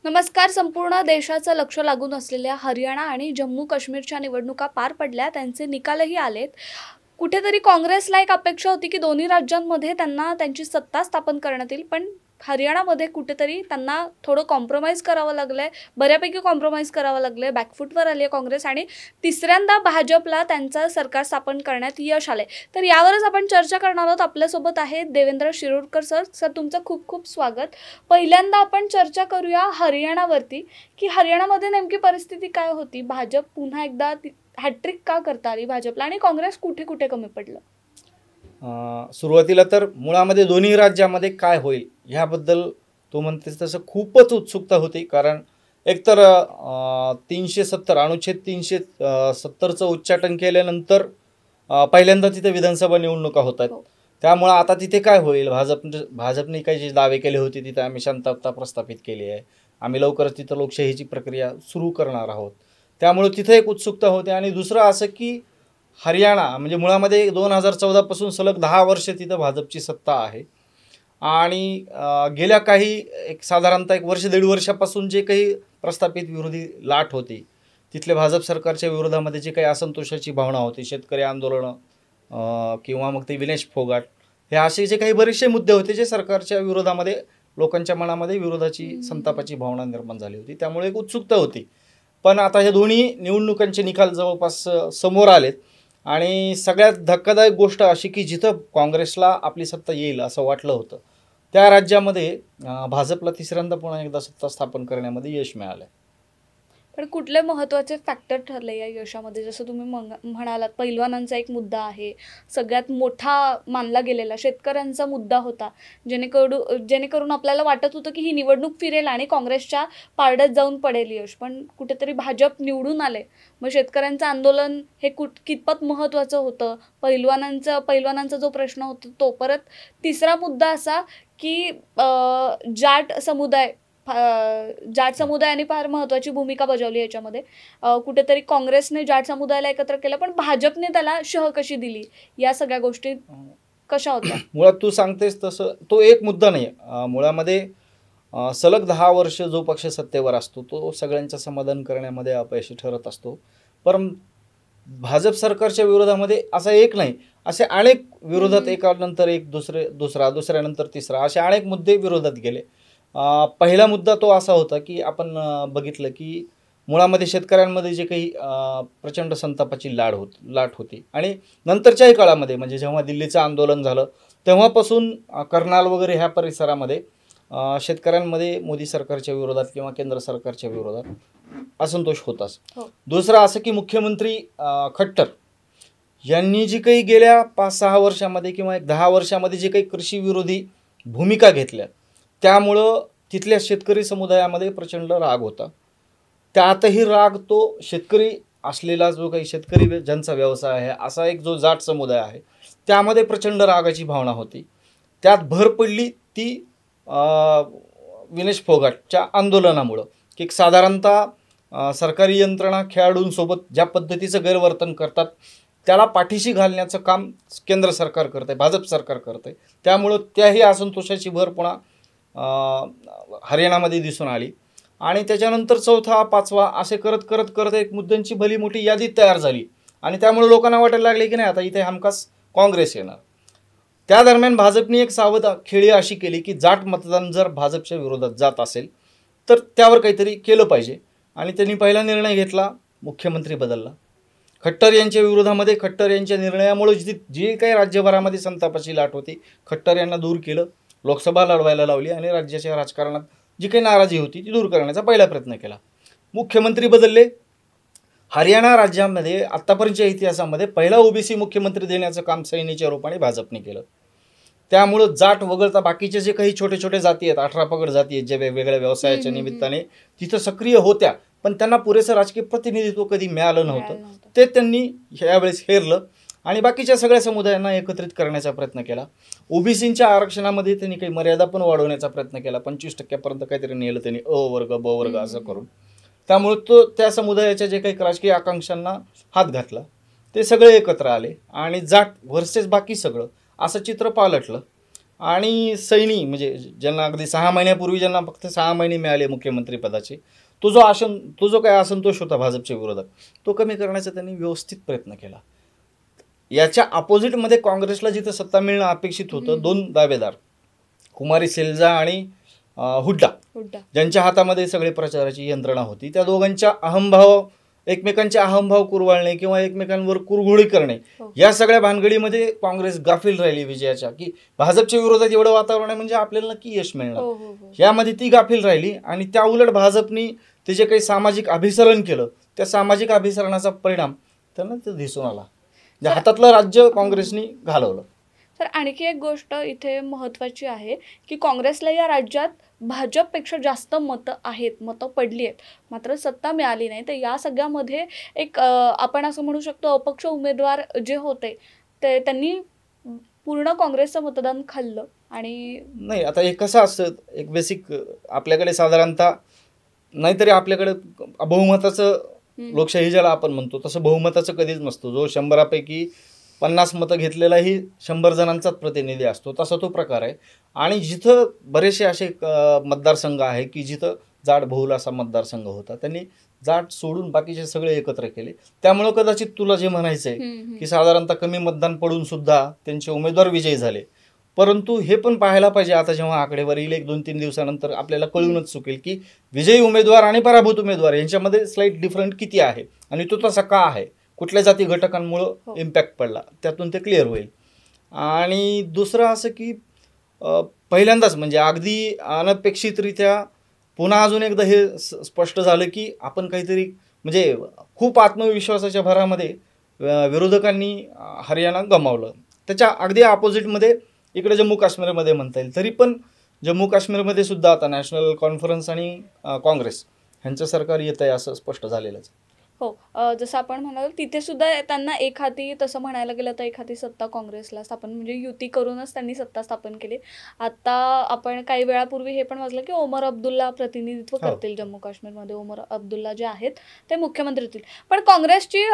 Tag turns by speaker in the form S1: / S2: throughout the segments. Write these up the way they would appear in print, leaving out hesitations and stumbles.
S1: नमस्कार. संपूर्ण देशाचं लक्ष लागून असलेल्या हरियाणा आणि जम्मू काश्मीरच्या निवडणुका पार पडल्या. त्यांचे निकालही आलेत. कुठेतरी काँग्रेसला एक अपेक्षा होती की दोन्ही राज्यांमध्ये त्यांना त्यांची सत्ता स्थापन करण्यात येईल, पण हरियाणामध्ये कुठेतरी त्यांना थोडं कॉम्प्रोमाइज करावं लागलंय. बऱ्यापैकी कॉम्प्रोमाइज करावं लागलंय. बॅकफूटवर आली आहे काँग्रेस आणि तिसऱ्यांदा भाजपला त्यांचं सरकार स्थापन करण्यात यश आलंय. तर यावरच आपण चर्चा करणार आहोत. आपल्यासोबत आहेत देवेंद्र शिरोडकर सर. सर, तुमचं खूप खूप स्वागत. पहिल्यांदा आपण चर्चा करूया हरियाणावरती, की हरियाणामध्ये नेमकी परिस्थिती काय होती. भाजप पुन्हा एकदा हॅट्रिक का करता आली भाजपला आणि काँग्रेस कुठे कुठे कमी पडलं.
S2: सुरुवातीला तर मुळामध्ये दोन्ही राज्यामध्ये काय होईल ह्याबद्दल तो म्हणतेस तसं खूपच उत्सुकता होती. कारण एकतर 370 अनुच्छेद 370चं उच्चाटन केल्यानंतर पहिल्यांदा तिथे विधानसभा निवडणुका होत आहेत. त्यामुळं आता तिथे काय होईल. भाजपने काही जे दावे केले होते तिथे आम्ही शांतता प्रस्थापित केली आहे, आम्ही लवकरच तिथं लोकशाहीची प्रक्रिया सुरू करणार आहोत. त्यामुळे तिथे एक उत्सुकता होते. आणि दुसरं असं की हरियाणा म्हणजे मुळामध्ये 2014 पासून सलग 10 वर्ष तिथं भाजपची सत्ता आहे. आणि गेल्या साधारणतः एक वर्ष दीड वर्षापासून जे काही प्रस्थापित विरोधी लाट होती, तिथले भाजप सरकारच्या विरोधामध्ये जे काही असंतोषाची भावना होती, शेतकरी आंदोलनं किंवा मग ते विनेश फोगाट, हे असे जे काही बरेचसे मुद्दे होते जे सरकारच्या विरोधामध्ये लोकांच्या मनामध्ये विरोधाची संतापाची भावना निर्माण झाली होती. त्यामुळे एक उत्सुकता होती. पण आता हे दोन्ही निवडणुकांचे निकाल जवळपास समोर आलेत. आणि सगळ्यात धक्कादायक गोष्ट अशी की जिथं काँग्रेसला आपली सत्ता येईल असं वाटलं होतं, त्या राज्यामध्ये भाजपला तिसऱ्यांदा पुन्हा एकदा सत्ता स्थापन करण्यामध्ये यश मिळालं.
S1: पण कुठले महत्त्वाचे फॅक्टर ठरले या यशामध्ये. जसं तुम्ही म्हणालात, पैलवानांचा एक मुद्दा आहे, सगळ्यात मोठा मानला गेलेला शेतकऱ्यांचा मुद्दा होता, जेणेकरून आपल्याला वाटत होतं की ही निवडणूक फिरेल आणि काँग्रेसच्या पारड्यात जाऊन पडेल यश. पण कुठेतरी भाजप निवडून आले. मग शेतकऱ्यांचं आंदोलन हे कितपत महत्त्वाचं होतं. पैलवानांचा जो प्रश्न होता तो. परत तिसरा मुद्दा असा की जाट समुदायाने फार महत्त्वाची भूमिका बजावली याच्यामध्ये. कुठेतरी काँग्रेसने जाट समुदायाला एकत्र केलं, पण भाजपने त्याला शह कशी दिली, या सगळ्या गोष्टी कशा होत्या.
S2: मुळात तू सांगतेस तसं तो एक मुद्दा नाही. मुळामध्ये सलग 10 वर्ष जो पक्ष सत्तेवर असतो तो सगळ्यांचं समाधान करण्यामध्ये अपयशी ठरत असतो. पण भाजप सरकारच्या विरोधामध्ये असा एक नाही, असे अनेक विरोधात एकानंतर एक दुसऱ्यानंतर तिसरा असे अनेक मुद्दे विरोधात गेले. पहिला मुद्दा तो असा होता की आपण बघितलं की मुळामध्ये शेतकऱ्यांमध्ये जे काही प्रचंड संतापाची लाट होती. आणि नंतरच्याही काळामध्ये म्हणजे जेव्हा दिल्लीचं आंदोलन झालं तेव्हापासून कर्नाल वगैरे ह्या परिसरामध्ये शेतकऱ्यांमध्ये मोदी सरकारच्या विरोधात किंवा केंद्र सरकारच्या विरोधात असंतोष होताच. दुसरं असं की मुख्यमंत्री खट्टर यांनी जी काही गेल्या 5-6 वर्षामध्ये किंवा 10 वर्षामध्ये जे काही कृषी विरोधी भूमिका घेतल्या, त्यामुळं तिथल्या शेतकरी समुदायामध्ये प्रचंड राग होता. त्यातही राग तो शेतकरी असलेला जो काही शेतकरी ज्यांचा व्यवसाय आहे असा एक जो जाट समुदाय आहे त्यामध्ये प्रचंड रागाची भावना होती. त्यात भर पडली ती विनेश फोगाटच्या आंदोलनामुळं की साधारणतः सरकारी यंत्रणा खेळाडूंसोबत ज्या पद्धतीचं गैरवर्तन करतात त्याला पाठीशी घालण्याचं काम केंद्र सरकार करतं आहे, भाजप सरकार करतं आहे. त्यामुळं त्याही असंतोषाची भर पुन्हा हरियाणामध्ये दिसून आली. आणि त्याच्यानंतर चौथा, पाचवा असे करत करत करत एक मुद्द्यांची भली मोठी यादी तयार झाली. आणि त्यामुळे लोकांना वाटायला लागले की नाही आता इथे हमखास काँग्रेस येणार. त्या दरम्यान भाजपने एक सावध खेळी अशी केली की जाट मतदान जर भाजपच्या विरोधात जात असेल तर त्यावर काहीतरी केलं पाहिजे. आणि त्यांनी पहिला निर्णय घेतला, मुख्यमंत्री बदलला. खट्टर यांच्या विरोधामध्ये खट्टर यांच्या निर्णयामुळे जी काही राज्यभरामध्ये संतापाची लाट होती, खट्टर यांना दूर केलं, लोकसभा लढवायला लावली आणि राज्याच्या राजकारणात जी काही नाराजी होती ती दूर करण्याचा पहिला प्रयत्न केला. मुख्यमंत्री बदलले. हरियाणा राज्यामध्ये आत्तापर्यंतच्या इतिहासामध्ये पहिला ओबीसी मुख्यमंत्री देण्याचं काम सैनीच्या रूपाने भाजपने केलं. त्यामुळं जाट वगळता बाकीचे जे काही छोटे छोटे जाती आहेत, 18 पगड जाती आहेत, जे वेगवेगळ्या व्यवसायाच्या निमित्ताने तिथं सक्रिय होत्या पण त्यांना पुरेसं राजकीय प्रतिनिधित्व कधी मिळालं नव्हतं, ते त्यांनी यावेळेस हेरलं आणि बाकीच्या सगळ्या समुदायांना एकत्रित करण्याचा प्रयत्न केला. ओबीसींच्या आरक्षणामध्ये त्यांनी काही मर्यादा पण वाढवण्याचा प्रयत्न केला. 25% काहीतरी नेलं त्यांनी, अ वर्ग ब वर्ग असं करून. त्यामुळे त्या समुदायाच्या जे काही राजकीय आकांक्षांना हात घातला. ते सगळे एकत्र आले आणि जाट व्हर्सेस बाकी सगळं असं चित्र पालटलं. आणि सैनी म्हणजे ज्यांना अगदी 6 महिन्यापूर्वी ज्यांना फक्त 6 महिने मिळाले मुख्यमंत्री पदाचे, तो जो काही असंतोष होता भाजपच्या विरोधात, तो कमी करण्याचा त्यांनी व्यवस्थित प्रयत्न केला. याच्या अपोजिटमध्ये काँग्रेसला जिथं सत्ता मिळणं अपेक्षित होतं, 2 दावेदार कुमारी सेलजा आणि हुड्डा ज्यांच्या हातामध्ये सगळे प्रचाराची यंत्रणा होती, त्या दोघांच्या एकमेकांचे अहंभाव कुरवाळणे किंवा एकमेकांवर कुरघोडी करणे, या सगळ्या भानगडीमध्ये काँग्रेस गाफील राहिली विजयाच्या, की भाजपच्या विरोधात एवढं वातावरण आहे म्हणजे आपल्याला नक्की यश मिळणार, यामध्ये ती गाफील राहिली. आणि त्या उलट भाजपनी ते जे काही सामाजिक अभिसरण केलं, त्या सामाजिक अभिसरणाचा परिणाम त्यांना ते दिसून आला. हातातलं राज्य काँग्रेसनी घालवलं.
S1: तर आणखी एक गोष्ट इथे महत्त्वाची आहे की काँग्रेसला या राज्यात भाजपपेक्षा जास्त मतं पडली आहेत, मात्र सत्ता मिळाली नाही. तर या सगळ्यामध्ये एक आपण असं म्हणू शकतो अपक्ष उमेदवार जे होते ते त्यांनी पूर्ण काँग्रेसचं मतदान खाल्लं. आणि
S2: नाही, आता हे कसं असतं, एक बेसिक आपल्याकडे साधारणतः नाहीतरी आपल्याकडे बहुमताचं लोकशाही ज्याला आपण म्हणतो तसं बहुमताचं कधीच नसतं. जो 100पैकी 50 मतं घेतलेलाही 100 जणांचाच प्रतिनिधी असतो, तसा तो प्रकार आहे. आणि जिथं बरेचसे असे मतदारसंघ आहे की जिथं जाट बहुल असा मतदारसंघ होता, त्यांनी जाट सोडून बाकीचे सगळे एकत्र केले. त्यामुळं कदाचित तुला जे म्हणायचं आहे की साधारणतः कमी मतदान पडून सुद्धा त्यांचे उमेदवार विजयी झाले. परंतु हे पण पाहायला पाहिजे, आता जेव्हा आकडेवारी येईल 1-2-3 दिवसानंतर आपल्याला कळूनच चुकेल की विजयी उमेदवार आणि पराभूत उमेदवार यांच्यामध्ये स्लाइट डिफरंट किती आहे आणि तो तसा का आहे, कुठल्या जाती घटकांमुळं इम्पॅक्ट पडला, त्यातून ते क्लिअर होईल. आणि दुसरं असं की पहिल्यांदाच म्हणजे अगदी अनपेक्षितरित्या पुन्हा अजून एकदा हे स्पष्ट झालं की आपण काहीतरी म्हणजे खूप आत्मविश्वासाच्या भरामध्ये विरोधकांनी हरियाणा गमावलं. त्याच्या अगदी अपोजिटमध्ये इकडे जम्मू काश्मीरमध्ये म्हणता येईल. तरी पण जम्मू काश्मीरमध्ये सुद्धा आता नॅशनल कॉन्फरन्स आणि काँग्रेस ह्यांचं सरकार येत आहे असं स्पष्ट झालेलंच.
S1: हो, जसं आपण म्हणालो तिथे सुद्धा त्यांना एक हाती, तसं म्हणायला गेलं तर एक हाती सत्ता काँग्रेसला स्थापन, म्हणजे युती करूनच त्यांनी सत्ता स्थापन केली. आता आपण काही वेळापूर्वी हे पण वाचलं की ओमर अब्दुल्ला प्रतिनिधित्व करतील जम्मू काश्मीरमध्ये. ओमर अब्दुल्ला जे आहेत ते मुख्यमंत्री होतील. पण काँग्रेसची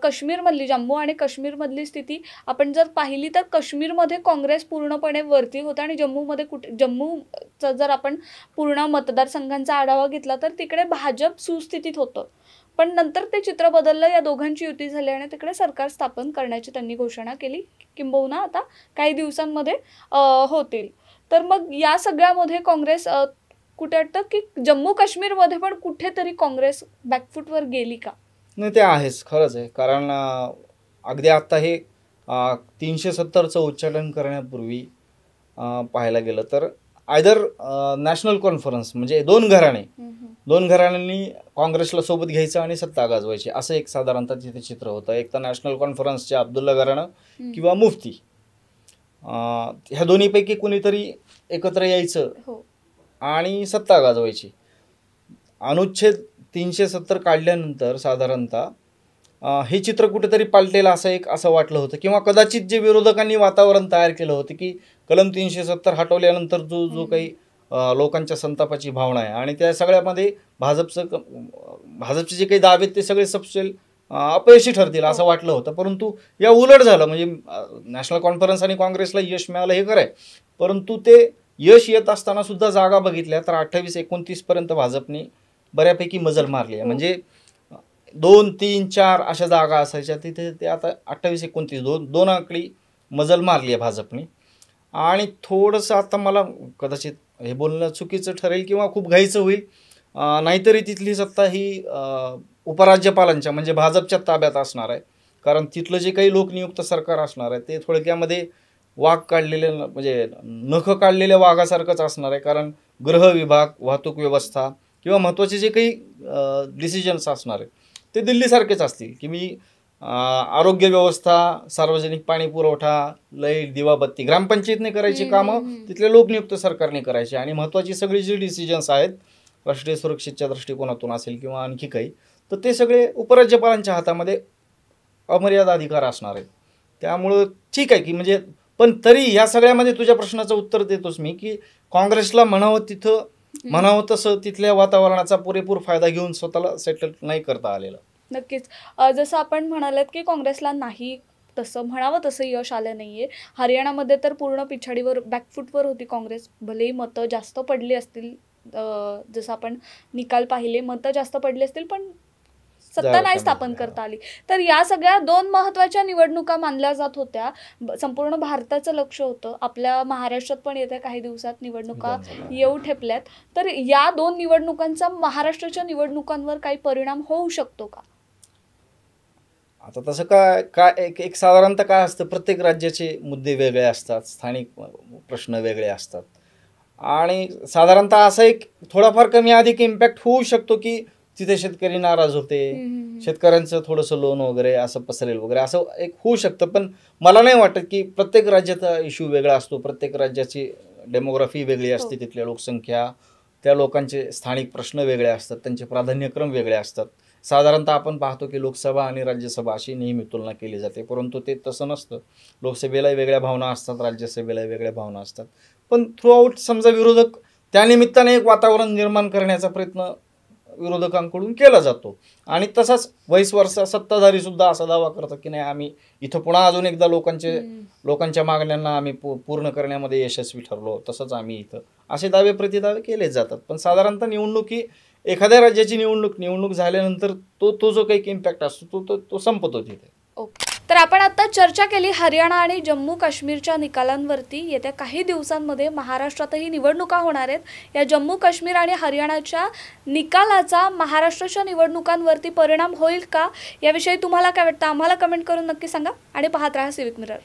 S1: काश्मीरमधली, जम्मू आणि काश्मीरमधली स्थिती आपण जर पाहिली तर काश्मीरमध्ये काँग्रेस पूर्णपणे वरती होतं आणि जम्मूचा जर आपण पूर्ण मतदारसंघांचा आढावा घेतला तर तिकडे भाजप सुस्थितीत होतं. पण नंतर ते चित्र बदललं, या दोघांची युती झाली आणि तिकडे सरकार स्थापन करण्याची त्यांनी घोषणा केली, किंबहुना आता काही दिवसांमध्ये होतील. तर मग या सगळ्यामध्ये काँग्रेस कुठे वाटतं की जम्मू काश्मीरमध्ये पण कुठेतरी काँग्रेस बॅकफूटवर गेली का?
S2: नाही, ते आहेच, खरंच आहे. कारण अगदी आत्ता हे 370चं उच्चाटन करण्यापूर्वी पाहायला गेलं तर आयदर नॅशनल कॉन्फरन्स म्हणजे दोन घराण्यांनी काँग्रेसला सोबत घ्यायचं आणि सत्ता गाजवायची, असं एक साधारणतः तिथे चित्र होतं. एक तर नॅशनल कॉन्फरन्सचे अब्दुल्ला घराणं किंवा मुफ्ती, ह्या दोन्हीपैकी कुणीतरी एकत्र यायचं आणि सत्ता गाजवायची. अनुच्छेद 370 काढल्यानंतर साधारणतः हे चित्र कुठेतरी पालटेल असं वाटलं होतं, किंवा कदाचित जे विरोधकांनी वातावरण तयार केलं होतं की कलम 370 हटवल्यानंतर जो काही लोकांच्या संतापाची भावना आहे आणि त्या सगळ्यामध्ये भाजपचे जे काही दावे ते सगळे सबसेल अपयशी ठरतील असं वाटलं होतं. परंतु या उलट झालं. म्हणजे नॅशनल कॉन्फरन्स आणि काँग्रेसला यश मिळालं हे खरं आहे, परंतु ते यश येत असताना सुद्धा जागा बघितल्या तर 28-29 पर्यंत भाजपने बऱ्यापैकी मजल मारली आहे. म्हणजे 2, 3, 4 अशा जागा असायच्या, तिथे ते आता 28-29 दोन आकडी मजल मारली आहे भाजपने. आणि थोडंसं आता मला कदाचित हे बोलणं चुकीचं ठरेल किंवा खूप घाईचं होईल, नाहीतरी तिथली सत्ता ही उपराज्यपालांच्या म्हणजे भाजपच्या ताब्यात असणार आहे. कारण तिथलं जे काही लोकनियुक्त सरकार असणार आहे ते थोडक्यामध्ये वाघ काढलेले म्हणजे नख काढलेल्या वाघासारखंच असणार आहे. कारण गृह विभाग, वाहतूक व्यवस्था किंवा महत्त्वाचे जे काही डिसिजन्स असणार आहे ते दिल्लीसारखेच असतील, की मी आरोग्य व्यवस्था, सार्वजनिक पाणी पुरवठा, लाईट, दिवाबत्ती ग्रामपंचायतने करायची कामं तिथल्या लोकनियुक्त सरकारने करायची. आणि महत्त्वाची सगळी जी डिसिजन्स आहेत राष्ट्रीय सुरक्षेच्या दृष्टिकोनातून असेल किंवा आणखी काही, तर ते सगळे उपराज्यपालांच्या हातामध्ये अमर्याद अधिकार असणार आहेत. त्यामुळं ठीक आहे की म्हणजे, पण तरी ह्या सगळ्यामध्ये तुझ्या प्रश्नाचं उत्तर देतोच मी की काँग्रेसला म्हणावं तसं तिथल्या वातावरणाचा पुरेपूर फायदा घेऊन स्वतःला सेटल नाही करता आलेलं.
S1: नक्कीच. जसं आपण म्हणालात की काँग्रेसला नाही तसं म्हणावं तसं यश आलं नाहीये. हरियाणामध्ये तर पूर्ण पिछाडीवर बॅकफूटवर होती काँग्रेस. भलेही मतं जास्त पडली असतील, जसं आपण निकाल पाहिले, मतं जास्त पडली असतील, पण सत्ता नाही स्थापन करता आली. तर या सगळ्या 2 महत्त्वाच्या निवडणुका मानल्या जात होत्या. संपूर्ण भारताचं लक्ष होतं. आपल्या महाराष्ट्रात पण येत्या काही दिवसात निवडणुका येऊ ठेपल्यात. तर या 2 निवडणुकांचा महाराष्ट्राच्या निवडणुकांवर काही परिणाम होऊ शकतो का?
S2: आता तसं काय काय एक साधारणतः काय असतं, प्रत्येक राज्याचे मुद्दे वेगळे असतात, स्थानिक प्रश्न वेगळे असतात आणि साधारणतः असा एक थोडाफार कमी अधिक इम्पॅक्ट होऊ शकतो की तिथे शेतकरी नाराज होते, शेतकऱ्यांचं थोडंसं लोन वगैरे असं पसरेल वगैरे असं एक होऊ शकतं. पण मला नाही वाटत की प्रत्येक राज्याचा इश्यू वेगळा असतो, प्रत्येक राज्याची डेमोग्राफी वेगळी असते, तिथल्या लोकसंख्या, त्या लोकांचे स्थानिक प्रश्न वेगळे असतात, त्यांचे प्राधान्यक्रम वेगळे असतात. साधारणतः आपण पाहतो की लोकसभा आणि राज्यसभा अशी नेहमी तुलना केली जाते, परंतु ते तसं नसतं. लोकसभेलाही वेगळ्या भावना असतात, राज्यसभेलाही वेगळ्या भावना असतात. पण थ्रूआउट समजा विरोधक त्यानिमित्ताने एक वातावरण निर्माण करण्याचा प्रयत्न विरोधकांकडून केला जातो आणि तसाच वैस वर्षा सत्ताधारी सुद्धा असा दावा करतात की नाही, आम्ही इथं पुन्हा अजून एकदा लोकांच्या मागण्यांना आम्ही पूर्ण करण्यामध्ये यशस्वी ठरलो, तसंच आम्ही इथं असे दावे प्रतिदावे केले जातात. पण साधारणतः निवडणूक ही एखाद्या राज्याची निवडणूक झाल्यानंतर तो जो काही इम्पॅक्ट असतो तो संपतो तिथे.
S1: ओके. तर आपण आता चर्चा केली हरियाणा आणि जम्मू काश्मीरच्या निकालांवरती. येत्या काही दिवसांमध्ये महाराष्ट्रातही निवडणुका होणार आहेत. या जम्मू काश्मीर आणि हरियाणाच्या निकालाचा महाराष्ट्राच्या निवडणुकांवरती परिणाम होईल का, याविषयी तुम्हाला काय वाटतं आम्हाला कमेंट करून नक्की सांगा आणि पाहत राहा सिविक मिरर.